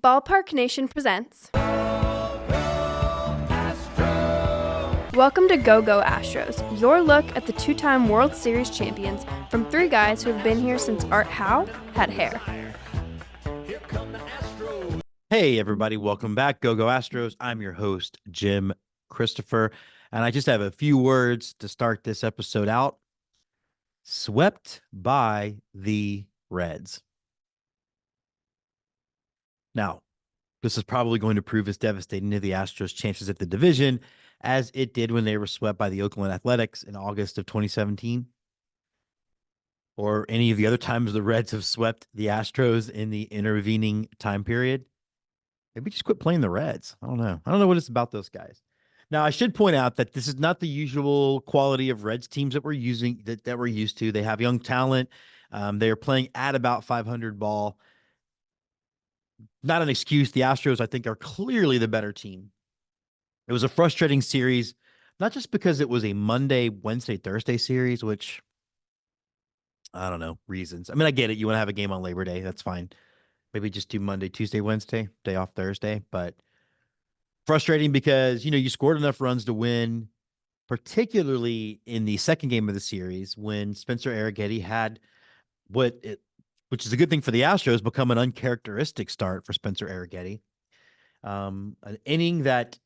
Ballpark Nation presents. Welcome to Go Astros, your look at the two-time World Series champions from three guys who have been here since Art Howe had hair. Hey everybody, welcome back. Go Astros. I'm your host, Jim Christopher, and I just have a few words to start this episode out. Swept by the Reds. Now, this is probably going to prove as devastating to the Astros' chances at the division as it did when they were swept by the Oakland Athletics in August of 2017, or any of the other times the Reds have swept the Astros in the intervening time period. Maybe just quit playing the Reds. I don't know what it's about those guys. Now, I should point out that this is not the usual quality of Reds teams that we're used to. They have young talent. They are playing at about 500 ball. Not an excuse. The Astros, I think, are clearly the better team. It was a frustrating series, not just because it was a Monday, Wednesday, Thursday series, which I don't know, reasons. I mean, I get it. You want to have a game on Labor Day. That's fine. Maybe just do Monday, Tuesday, Wednesday, day off Thursday. But frustrating because, you scored enough runs to win, particularly in the second game of the series when Spencer Arrighetti had which is a good thing for the Astros, become an uncharacteristic start for Spencer Arrighetti. An inning that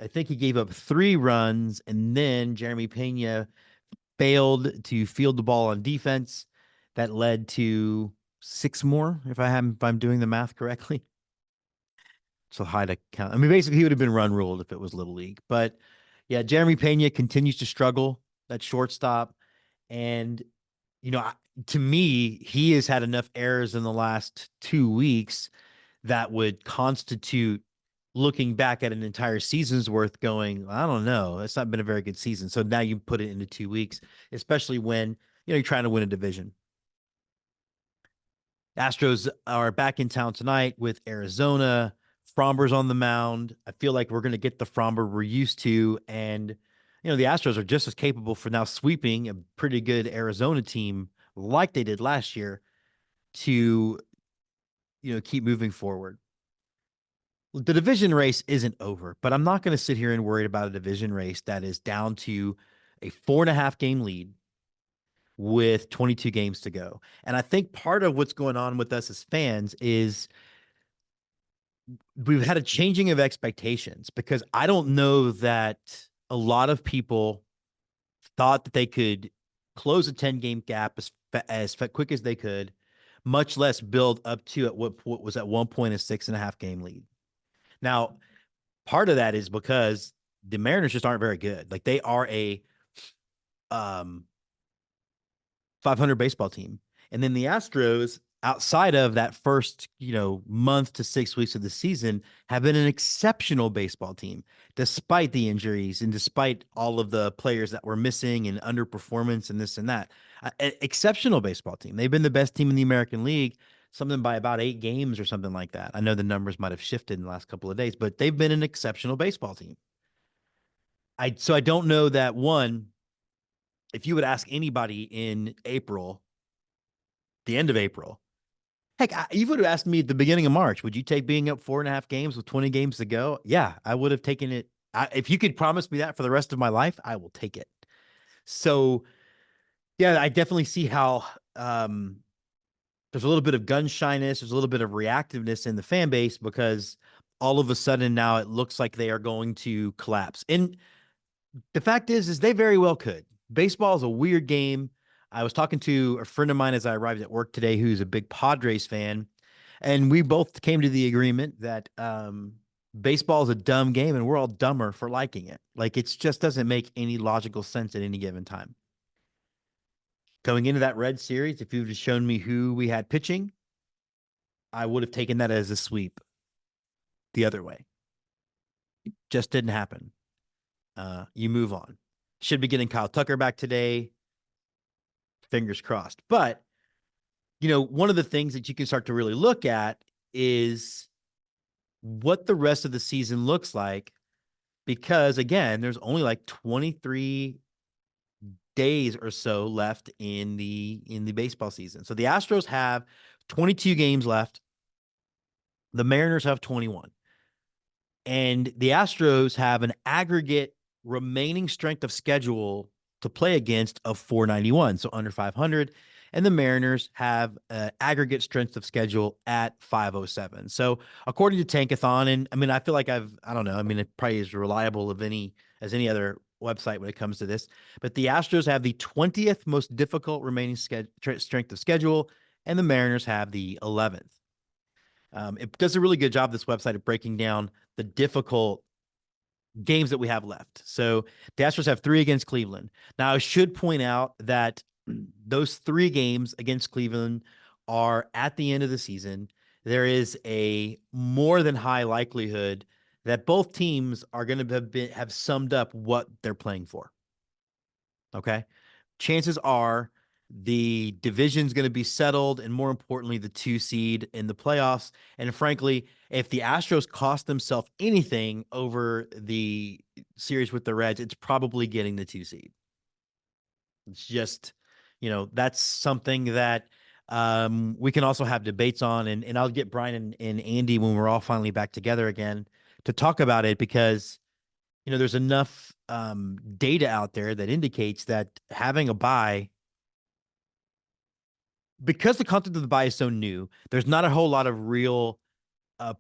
I think he gave up 3 runs, and then Jeremy Pena failed to field the ball on defense. That led to 6 more, if I'm doing the math correctly. So high to count. I mean, basically, he would have been run ruled if it was Little League. But yeah, Jeremy Pena continues to struggle at shortstop. And, to me, he has had enough errors in the last 2 weeks that would constitute looking back at an entire season's worth going, I don't know, it's not been a very good season. So now you put it into 2 weeks, especially when, you're trying to win a division. Astros are back in town tonight with Arizona. Fromber's on the mound. I feel like we're going to get the Fromber we're used to. And, the Astros are just as capable for now sweeping a pretty good Arizona team like they did last year to, keep moving forward. The division race isn't over, but I'm not going to sit here and worry about a division race that is down to a 4.5 game lead with 22 games to go. And I think part of what's going on with us as fans is we've had a changing of expectations, because I don't know that a lot of people thought that they could close a 10-game gap as quick as they could, much less build up to at what was at one point a 6.5 game lead. Now, part of that is because the Mariners just aren't very good. Like, they are a 500 baseball team. And then the Astros, outside of that first, month to 6 weeks of the season, have been an exceptional baseball team, despite the injuries and despite all of the players that were missing and underperformance and this and that. Exceptional baseball team. They've been the best team in the American League, something by about 8 games or something like that. I know the numbers might have shifted in the last couple of days, but they've been an exceptional baseball team. So I don't know that, one, if you would ask anybody in April, the end of April, heck, you would have asked me at the beginning of March, would you take being up 4.5 games with 20 games to go? Yeah, I would have taken it. If you could promise me that for the rest of my life, I will take it. So, yeah, I definitely see how there's a little bit of gun shyness. There's a little bit of reactiveness in the fan base, because all of a sudden now it looks like they are going to collapse. And the fact is they very well could. Baseball is a weird game. I was talking to a friend of mine as I arrived at work today who's a big Padres fan, and we both came to the agreement that baseball is a dumb game, and we're all dumber for liking it. Like, it just doesn't make any logical sense at any given time. Going into that Red series, if you'd have shown me who we had pitching, I would have taken that as a sweep the other way. It just didn't happen. You move on. Should be getting Kyle Tucker back today. Fingers crossed. But, one of the things that you can start to really look at is what the rest of the season looks like, because, again, there's only like 23 days or so left in the baseball season. So the Astros have 22 games left. The Mariners have 21. And the Astros have an aggregate remaining strength of schedule to play against of 491, so under 500. And the Mariners have an aggregate strength of schedule at 507. So according to Tankathon, and I mean, I feel like I don't know, I mean, it probably is reliable of any as any other website when it comes to this, but the Astros have the 20th most difficult remaining strength of schedule, and the Mariners have the 11th. It does a really good job, this website, of breaking down the difficult games that we have left. So the Astros have 3 against Cleveland. Now, I should point out that those 3 games against Cleveland are at the end of the season. There is a more than high likelihood that both teams are going to have summed up what they're playing for. Okay. Chances are the division's going to be settled, and more importantly, the 2 seed in the playoffs. And frankly, if the Astros cost themselves anything over the series with the Reds, it's probably getting the 2 seed. It's just, that's something that we can also have debates on. And I'll get Brian and Andy when we're all finally back together again to talk about it, because there's enough data out there that indicates that having a bye, because the concept of the bye is so new, there's not a whole lot of real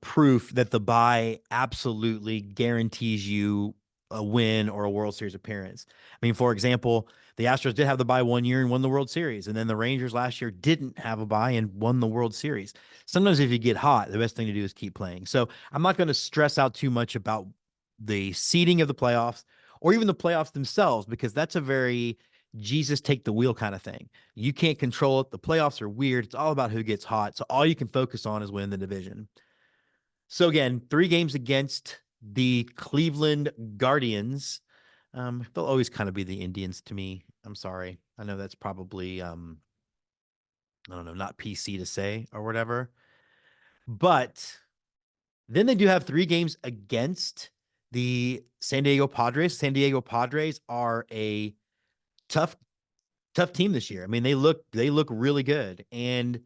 proof that the bye absolutely guarantees you a win or a World Series appearance. I mean, for example, the Astros did have the bye one year and won the World Series, and then the Rangers last year didn't have a bye and won the World Series. Sometimes if you get hot, the best thing to do is keep playing. So I'm not going to stress out too much about the seeding of the playoffs or even the playoffs themselves, because that's a very Jesus take the wheel kind of thing. You can't control it. The playoffs are weird. It's all about who gets hot. So all you can focus on is winning the division. So again, 3 games against the Cleveland Guardians. They'll always kind of be the Indians to me. I'm sorry. I know that's probably I don't know, not PC to say or whatever. But then they do have 3 games against the San Diego Padres. San Diego Padres are a tough team this year. I mean, they look really good. And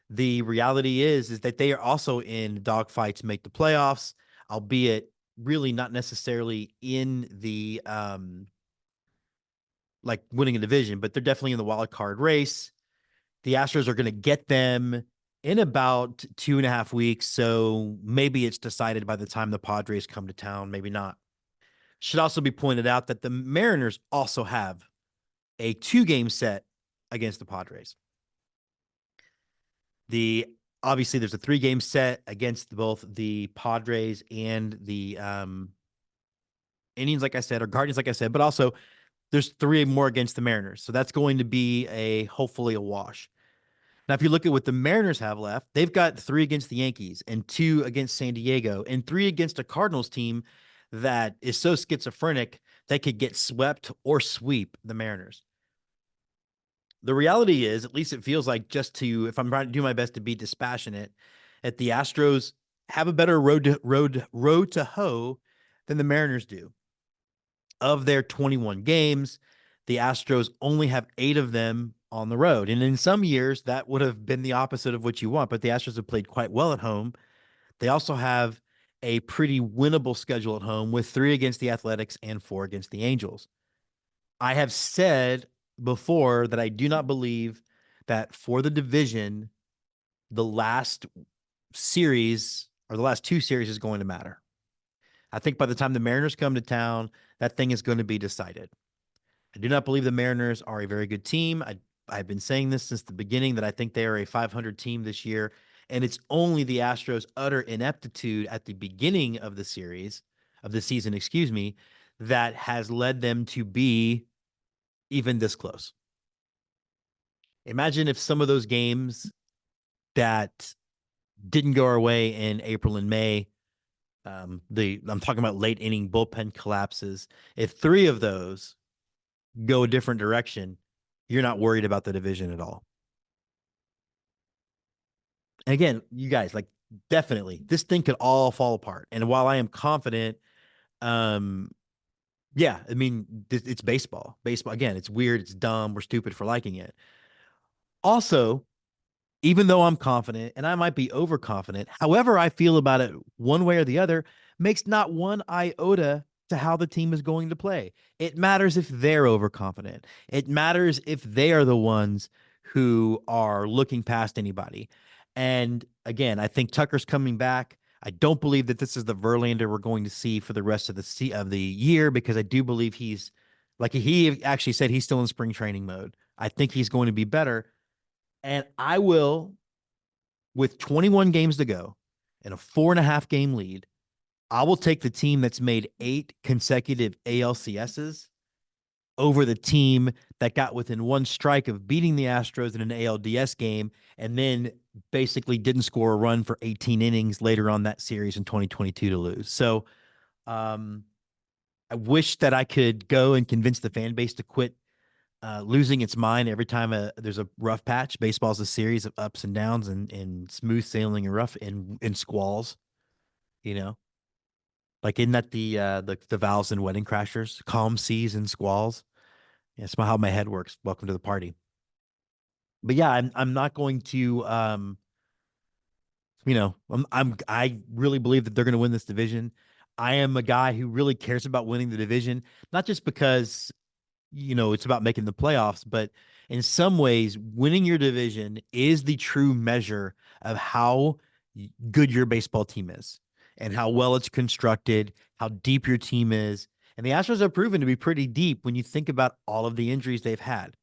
the reality is that they are also in dogfights to make the playoffs, albeit really not necessarily in the like winning a division, but they're definitely in the wild card race. The Astros are going to get them in about 2.5 weeks. So maybe it's decided by the time the Padres come to town, maybe not. Should also be pointed out that the Mariners also have a 2-game set against the Padres. Obviously there's a 3-game set against both the Padres and the Indians, like I said, or Guardians, like I said, but also there's 3 more against the Mariners. So that's going to be hopefully a wash. Now, if you look at what the Mariners have left, they've got 3 against the Yankees and 2 against San Diego and 3 against a Cardinals team that is so schizophrenic they could get swept or sweep the Mariners. The reality is, at least it feels like, if I'm trying to do my best to be dispassionate, that the Astros have a better road to hoe than the Mariners do. Of their 21 games, the Astros only have 8 of them on the road. And in some years, that would have been the opposite of what you want, but the Astros have played quite well at home. They also have a pretty winnable schedule at home with 3 against the Athletics and 4 against the Angels. I have said before that I do not believe that for the division, the last series or the last 2 series is going to matter. I think by the time the Mariners come to town, that thing is going to be decided. I do not believe the Mariners are a very good team. I've been saying this since the beginning, that I think they are a 500 team this year. And it's only the Astros' utter ineptitude at the beginning of the season, that has led them to be even this close. Imagine if some of those games that didn't go our way in April and May, I'm talking about late inning bullpen collapses. If 3 of those go a different direction, you're not worried about the division at all. And again, you guys, like, definitely this thing could all fall apart. And while I am confident, yeah, I mean, it's baseball. Baseball, again, it's weird, it's dumb, we're stupid for liking it. Also, even though I'm confident and I might be overconfident, however I feel about it one way or the other makes not one iota to how the team is going to play. It matters if they're overconfident. It matters if they are the ones who are looking past anybody. And again, I think Tucker's coming back. I don't believe that this is the Verlander we're going to see for the rest of the year, because I do believe he's, like he actually said, he's still in spring training mode. I think he's going to be better. And I will, with 21 games to go and a 4.5 game lead, I will take the team that's made 8 consecutive ALCSs over the team that got within one strike of beating the Astros in an ALDS game and then basically didn't score a run for 18 innings later on that series in 2022 to lose. So I wish that I could go and convince the fan base to quit losing its mind every time there's a rough patch. Baseball's a series of ups and downs and smooth sailing and rough and squalls. You know, like isn't that the vows and wedding crashers? Calm seas and squalls. Yeah, that's how my head works. Welcome to the party. But yeah, I'm not going to I really believe that they're going to win this division. I am a guy who really cares about winning the division, not just because it's about making the playoffs, but in some ways, winning your division is the true measure of how good your baseball team is and how well it's constructed, how deep your team is. And the Astros have proven to be pretty deep when you think about all of the injuries they've had.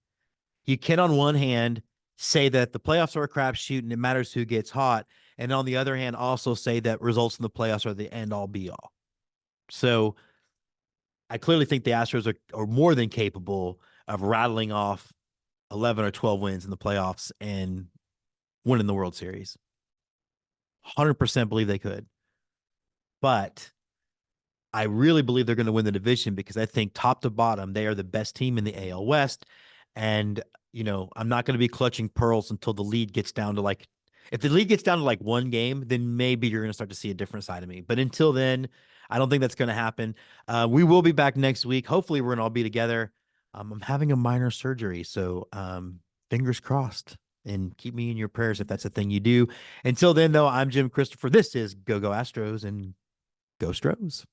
You can, on one hand, say that the playoffs are a crapshoot and it matters who gets hot. And on the other hand, also say that results in the playoffs are the end all be all. So I clearly think the Astros are more than capable of rattling off 11 or 12 wins in the playoffs and winning the World Series. 100% believe they could. But I really believe they're going to win the division because I think top to bottom, they are the best team in the AL West. And, I'm not going to be clutching pearls until the lead gets down to if the lead gets down to one game, then maybe you're going to start to see a different side of me. But until then, I don't think that's going to happen. We will be back next week. Hopefully, we're going to all be together. I'm having a minor surgery, so fingers crossed. And keep me in your prayers if that's a thing you do. Until then, though, I'm Jim Christopher. This is Go Astros and Go Stros.